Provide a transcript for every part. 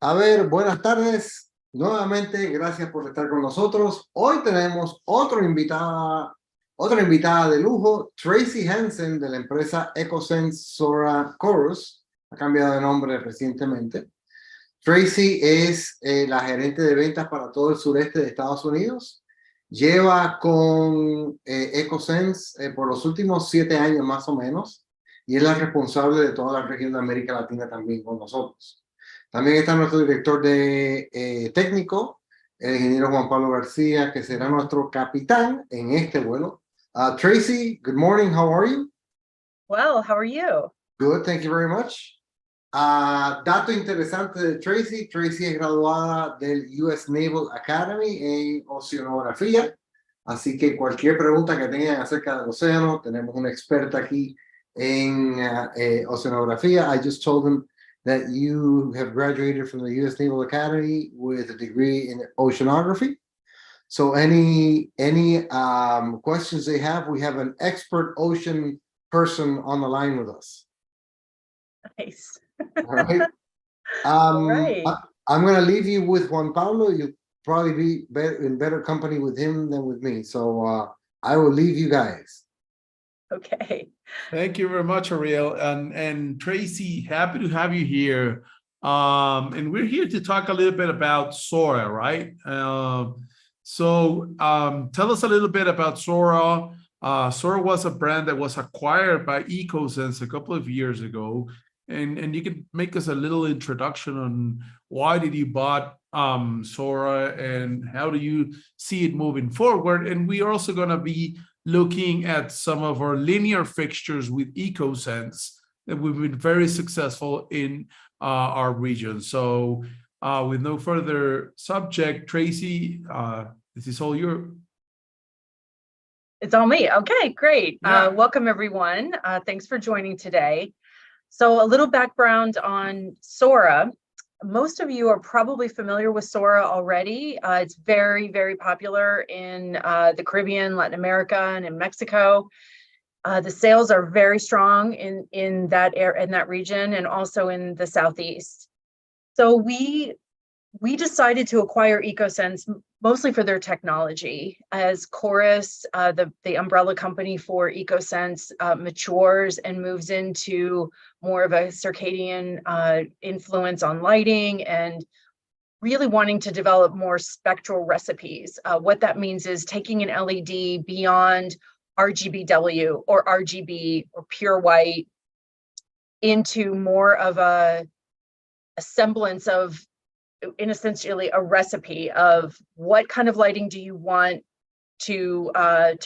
A ver, buenas tardes. Nuevamente, gracias por estar con nosotros. Hoy tenemos otra invitada de lujo, Tracy Hansen de la empresa EcoSense Soraa Chorus. Ha cambiado de nombre recientemente. Tracy es la gerente de ventas para todo el sureste de Estados Unidos. Lleva con EcoSense por los últimos 7 años más o menos y es la responsable de toda la región de América Latina también con nosotros. También está nuestro director de técnico, el ingeniero Juan Pablo García, que será nuestro capitán en este vuelo. Tracy, good morning, how are you? Well, how are you? Good, thank you very much. Dato interesante de Tracy. Tracy es graduada del US Naval Academy en oceanografía. Así que cualquier pregunta que tengan acerca del océano, tenemos una experta aquí en oceanografía. I just told them that you have graduated from the US Naval Academy with a degree in oceanography. So any questions they have, we have an expert ocean person on the line with us. Nice. All right. All right. I'm going to leave you with Juan Pablo. You'll probably be in better company with him than with me. So I will leave you guys. Okay. Thank you very much, Ariel. And Tracy, happy to have you here. And we're here to talk a little bit about Soraa, right? So tell us a little bit about Soraa. Soraa was a brand that was acquired by EcoSense a couple of years ago. And you can make us a little introduction on why did you bought Soraa and how do you see it moving forward? And we are also going to be looking at some of our linear fixtures with EcoSense that we've been very successful in our region. So with no further subject, Tracy, this is all yours. It's all me. Okay, great. Yeah. Welcome, everyone. Thanks for joining today. So a little background on Soraa. Most of you are probably familiar with Soraa already. It's very, very popular in the Caribbean, Latin America, and in Mexico. The sales are very strong in that region and also in the Southeast. So we decided to acquire EcoSense mostly for their technology. As Chorus, the umbrella company for EcoSense, matures and moves into more of a circadian influence on lighting and really wanting to develop more spectral recipes. What that means is taking an LED beyond RGBW or RGB or pure white into more of a semblance of, in essentially a recipe of what kind of lighting do you want to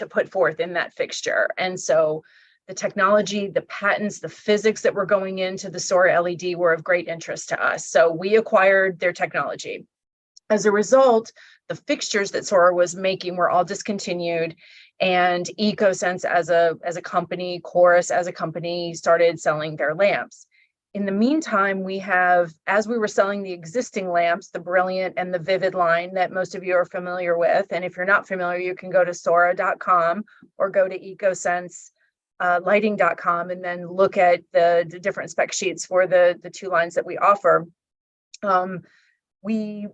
put forth in that fixture. And so the technology, the patents, the physics that were going into the Soraa LED were of great interest to us. So we acquired their technology. As a result, the fixtures that Soraa was making were all discontinued, and EcoSense as a company, Chorus as a company, started selling their lamps. In the meantime, we have, as we were selling the existing lamps, the Brilliant and the Vivid line that most of you are familiar with. And if you're not familiar, you can go to Soraa.com or go to EcoSense lighting.com and then look at the different spec sheets for the two lines that we offer. We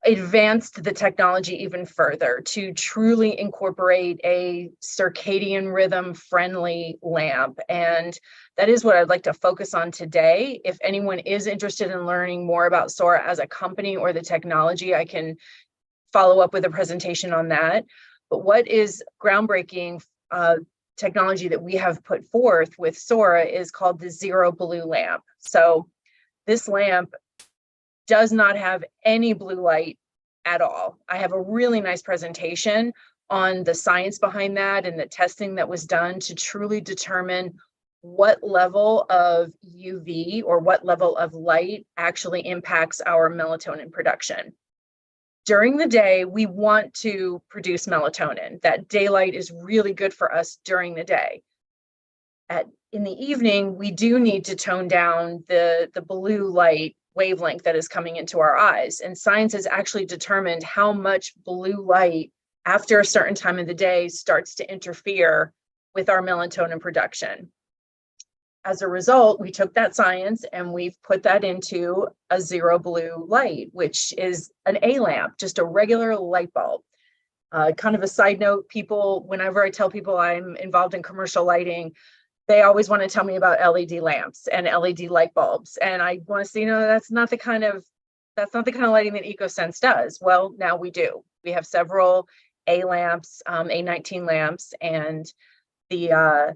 advanced the technology even further to truly incorporate a circadian rhythm friendly lamp. And that is what I'd like to focus on today. If anyone is interested in learning more about Soraa as a company or the technology, I can follow up with a presentation on that. But what is groundbreaking technology that we have put forth with Soraa is called the Zero Blue lamp. So this lamp does not have any blue light at all. I have a really nice presentation on the science behind that and the testing that was done to truly determine what level of UV or what level of light actually impacts our melatonin production. During the day, we want to produce melatonin. That daylight is really good for us during the day. In the evening, we do need to tone down the blue light wavelength that is coming into our eyes. And science has actually determined how much blue light after a certain time of the day starts to interfere with our melatonin production. as a result, we took that science and we've put that into a zero blue light, which is an A lamp, just a regular light bulb. Kind of a side note, people, whenever I tell people I'm involved in commercial lighting, they always want to tell me about LED lamps and LED light bulbs. And I want to say, that's not the kind of lighting that EcoSense does. Well, now we do. We have several A lamps, A19 lamps, and the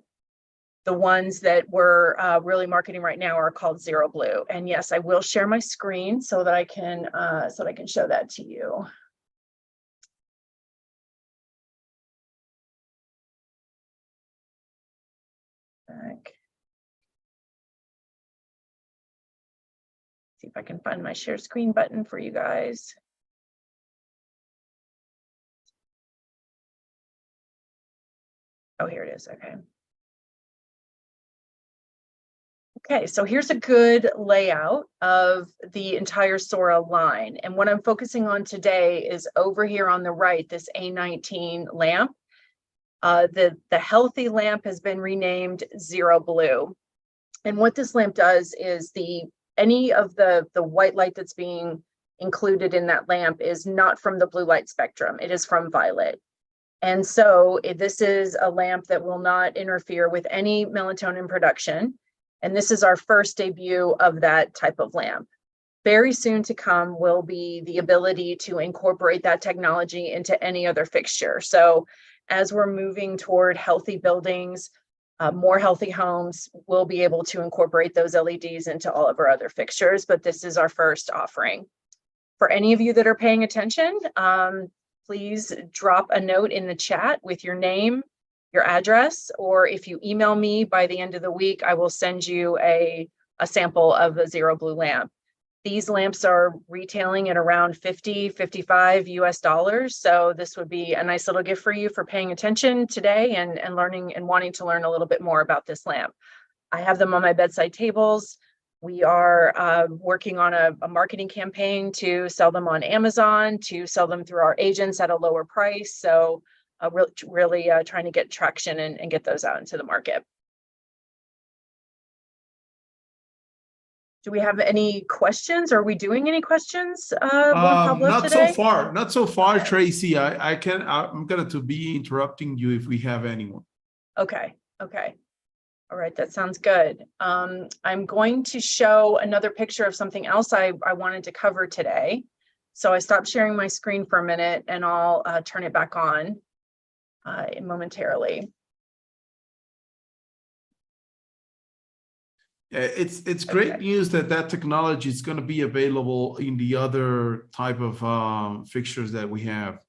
ones that we're really marketing right now are called Zero Blue. And yes, I will share my screen so that I can show that to you. Back. See if I can find my share screen button for you guys. Oh, here it is. Okay. Okay, so here's a good layout of the entire Soraa line. And what I'm focusing on today is over here on the right, this A19 lamp. The healthy lamp has been renamed Zero Blue. And what this lamp does is any of the white light that's being included in that lamp is not from the blue light spectrum, it is from violet. And so this is a lamp that will not interfere with any melatonin production. And this is our first debut of that type of lamp. Very soon to come will be the ability to incorporate that technology into any other fixture. So as we're moving toward healthy buildings, more healthy homes, we'll be able to incorporate those LEDs into all of our other fixtures, but this is our first offering. For any of you that are paying attention, please drop a note in the chat with your name, your address, or if you email me by the end of the week, I will send you a sample of the Zero Blue lamp. These lamps are retailing at around $50, $55 US. So this would be a nice little gift for you for paying attention today and learning and wanting to learn a little bit more about this lamp. I have them on my bedside tables. We are working on a marketing campaign to sell them on Amazon, to sell them through our agents at a lower price. So really trying to get traction and get those out into the market. Do we have any questions? Are we doing any questions? Not today? so far, Okay. Tracy. I'm going to be interrupting you if we have anyone. Okay. All right, that sounds good. I'm going to show another picture of something else I wanted to cover today. So I stopped sharing my screen for a minute and I'll turn it back on momentarily. Yeah, it's great news that technology is going to be available in the other type of fixtures that we have.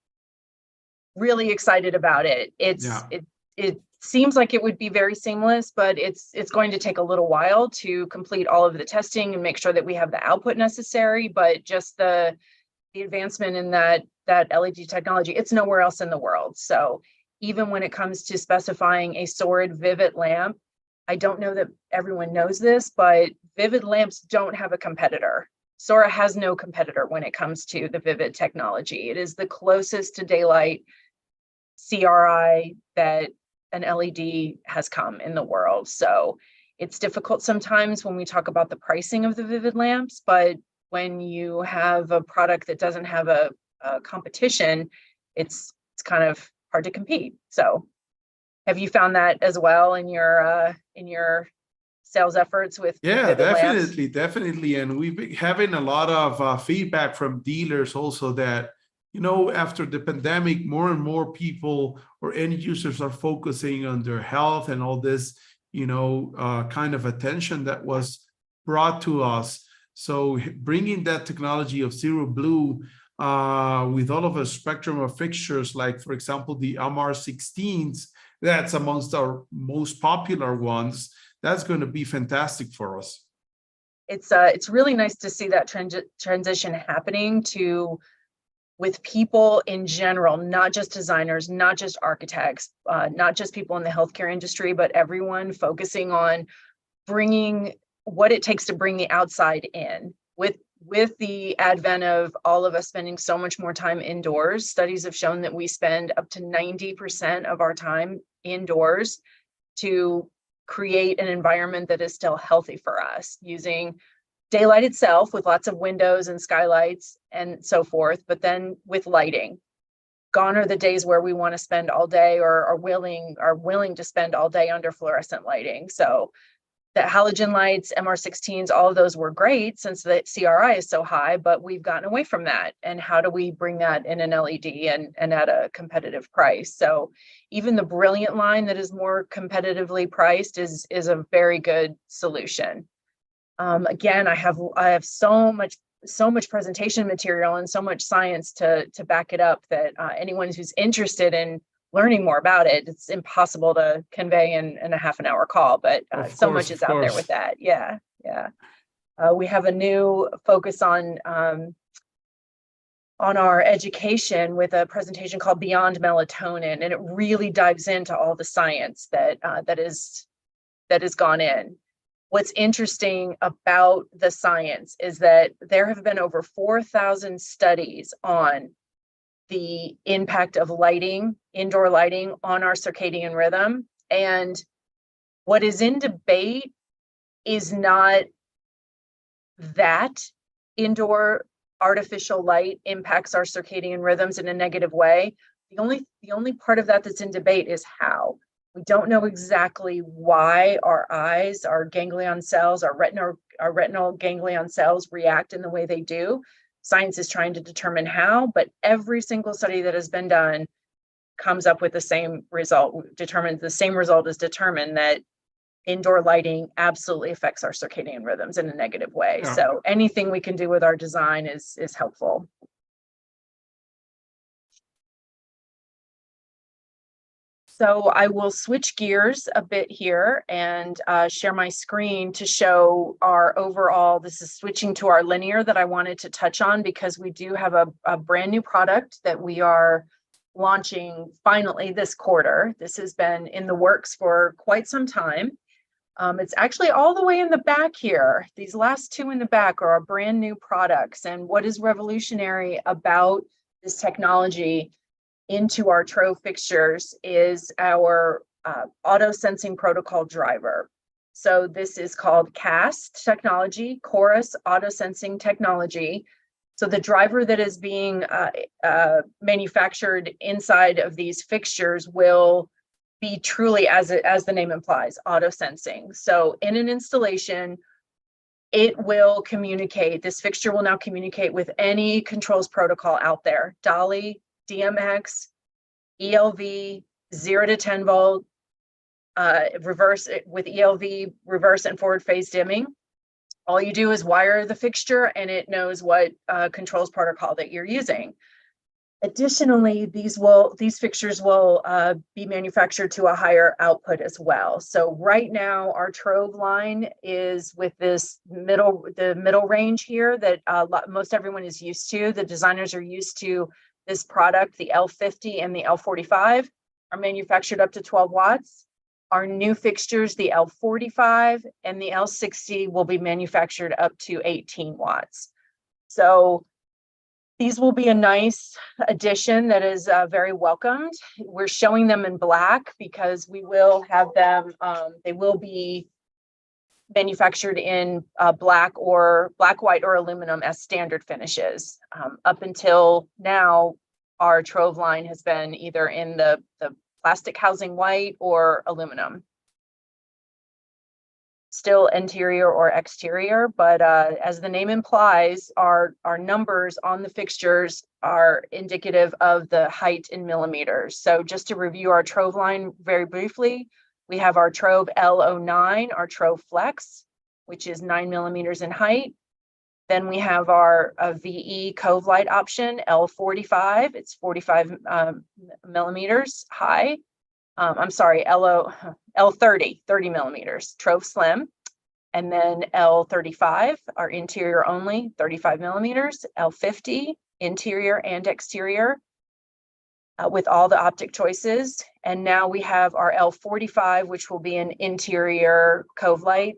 Really excited about it. It seems like it would be very seamless, but it's going to take a little while to complete all of the testing and make sure that we have the output necessary. But just the advancement in that LED technology, it's nowhere else in the world. So even when it comes to specifying a Soraa Vivid lamp, I don't know that everyone knows this, but Vivid lamps don't have a competitor. Soraa has no competitor when it comes to the Vivid technology. It is the closest to daylight CRI that an LED has come in the world. So it's difficult sometimes when we talk about the pricing of the Vivid lamps, but when you have a product that doesn't have a competition, it's kind of hard to compete. So have you found that as well in your sales efforts with Vivid lamps? Definitely. And we've been having a lot of feedback from dealers also that, after the pandemic, more and more people or end users are focusing on their health and all this, kind of attention that was brought to us. So bringing that technology of Zero Blue with all of a spectrum of fixtures, like, for example, the MR16s, that's amongst our most popular ones. That's going to be fantastic for us. It's really nice to see that transition happening with people in general, not just designers, not just architects, not just people in the healthcare industry, but everyone focusing on bringing what it takes to bring the outside in. With the advent of all of us spending so much more time indoors, studies have shown that we spend up to 90% of our time indoors to create an environment that is still healthy for us using daylight itself with lots of windows and skylights and so forth, but then with lighting. Gone are the days where we want to spend all day or are willing to spend all day under fluorescent lighting. So the halogen lights, MR16s, all of those were great since the CRI is so high, but we've gotten away from that. And how do we bring that in an LED and at a competitive price? So even the Brilliant line that is more competitively priced is a very good solution. Again, I have so much presentation material and so much science to back it up that anyone who's interested in learning more about it, it's impossible to convey in a half an hour call, but so much is out there with that. Yeah. We have a new focus on our education with a presentation called Beyond Melatonin, and it really dives into all the science that has gone in. What's interesting about the science is that there have been over 4,000 studies on the impact of lighting, indoor lighting, on our circadian rhythm. And what is in debate is not that indoor artificial light impacts our circadian rhythms in a negative way. The only part of that that's in debate is how. We don't know exactly why our eyes, our ganglion cells, our retinal ganglion cells react in the way they do. Science is trying to determine how, but every single study that has been done comes up with the same result, determined that indoor lighting absolutely affects our circadian rhythms in a negative way. Yeah. So anything we can do with our design is helpful. So I will switch gears a bit here and share my screen to show our overall, this is switching to our linear that I wanted to touch on because we do have a brand new product that we are launching finally this quarter. This has been in the works for quite some time. It's actually all the way in the back here. These last two in the back are our brand new products. And what is revolutionary about this technology into our Trove fixtures is our auto sensing protocol driver. So this is called CAST technology, Chorus Auto Sensing Technology. So the driver that is being manufactured inside of these fixtures will be truly, as the name implies, auto sensing. So in an installation, it will communicate, this fixture will now communicate with any controls protocol out there, Dolly, DMX, ELV, 0 to 10 volt, reverse with ELV, reverse and forward phase dimming. All you do is wire the fixture and it knows what controls protocol that you're using. Additionally, these fixtures will be manufactured to a higher output as well. So right now, our Trove line is with the middle range here that most everyone is used to. The designers are used to this product. The L50 and the L45 are manufactured up to 12 watts. Our new fixtures, the L45 and the L60, will be manufactured up to 18 watts. So these will be a nice addition that is very welcomed. We're showing them in black because we will have them, they will be manufactured in black, white, or aluminum as standard finishes. Up until now, our Trove line has been either in the plastic housing white or aluminum. Still interior or exterior, but as the name implies, our numbers on the fixtures are indicative of the height in millimeters. So just to review our Trove line very briefly, we have our Trove L09, our Trove Flex, which is 9 millimeters in height. Then we have our VE Cove Light option, L45, it's 45 millimeters high. I'm sorry, L30, 30 millimeters, Trove Slim. And then L35, our interior only, 35 millimeters, L50, interior and exterior, with all the optic choices. And now we have our L45, which will be an interior Cove Light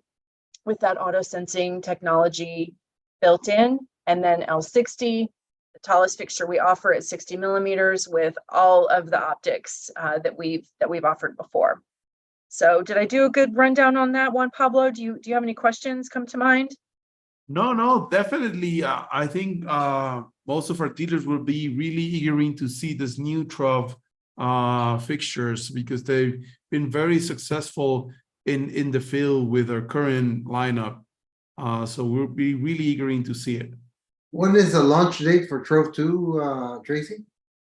with that auto sensing technology built in. And then L60, the tallest fixture we offer at 60 millimeters with all of the optics that we've offered before. So did I do a good rundown on that one, Pablo? Do you have any questions come to mind? No, definitely. I think most of our dealers will be really eager to see this new Trove fixtures because they've been very successful in the field with our current lineup. So we'll be really eager to see it. When is the launch date for Trove 2, Tracy?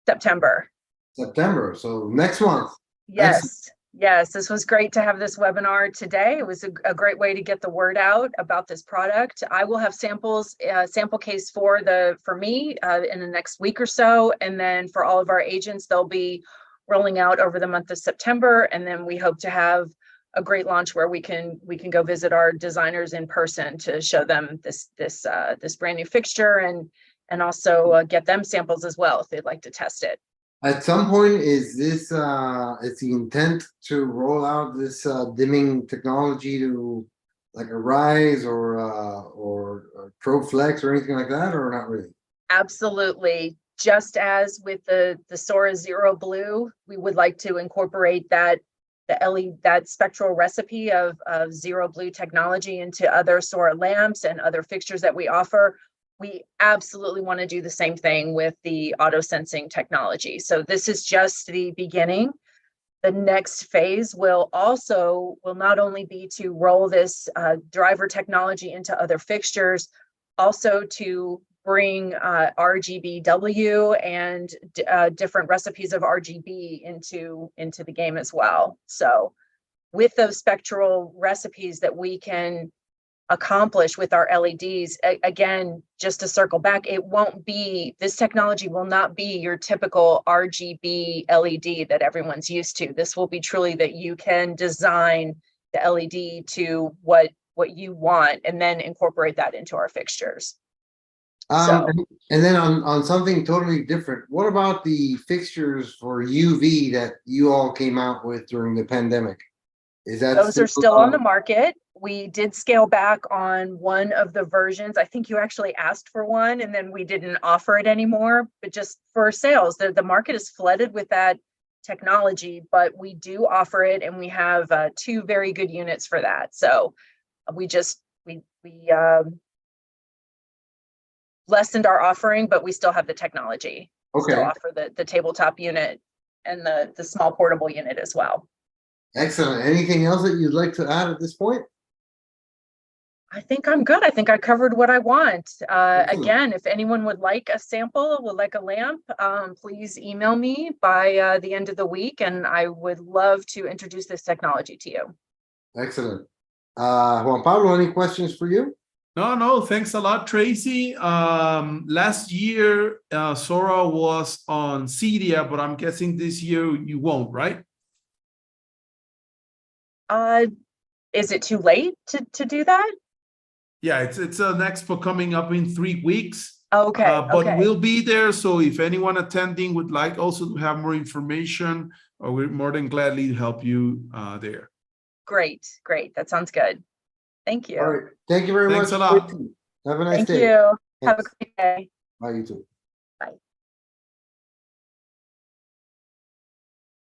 September. September, so next month. Yes. Yes, this was great to have this webinar today. It was a great way to get the word out about this product. I will have samples, sample case for me in the next week or so. And then for all of our agents, they'll be rolling out over the month of September. And then we hope to have a great launch where we can go visit our designers in person to show them this brand new fixture and also get them samples as well if they'd like to test it. At some point, is this it's the intent to roll out this dimming technology to like a Rise or Pro Flex or anything like that, or not really? Absolutely. Just as with the Soraa Zero Blue, we would like to incorporate that spectral recipe of Zero Blue technology into other Soraa lamps and other fixtures that we offer. We absolutely want to do the same thing with the auto sensing technology. So this is just the beginning. The next phase will not only be to roll this driver technology into other fixtures, also to bring RGBW and different recipes of RGB into the game as well. So with those spectral recipes that we can accomplish with our LEDs, again, just to circle back, this technology will not be your typical RGB LED that everyone's used to. This will be truly that you can design the LED to what you want and then incorporate that into our fixtures. And then on something totally different, what about the fixtures for UV that you all came out with during the pandemic? Those are still on the market. We did scale back on one of the versions. I think you actually asked for one and then we didn't offer it anymore, but just for sales, the market is flooded with that technology, but we do offer it and we have 2 very good units for that. So we lessened our offering, but we still have the technology. Okay. Still offer the tabletop unit and the small portable unit as well. Excellent. Anything else that you'd like to add at this point? I think I'm good. I think I covered what I want. Again, if anyone would like a sample, would like a lamp, please email me by the end of the week, and I would love to introduce this technology to you. Excellent. Juan Pablo, any questions for you? No, thanks a lot, Tracy. Last year, Soraa was on Cydia, but I'm guessing this year you won't, right? Is it too late to do that? Yeah, it's an expo coming up in 3 weeks. Okay. But we'll be there. So if anyone attending would like also to have more information, we're more than gladly to help you there. Great. That sounds good. Thank you. All right. Thank you very much. Thanks a lot. Have a nice day. Thank you. Thanks. Have a great day. Bye, you too.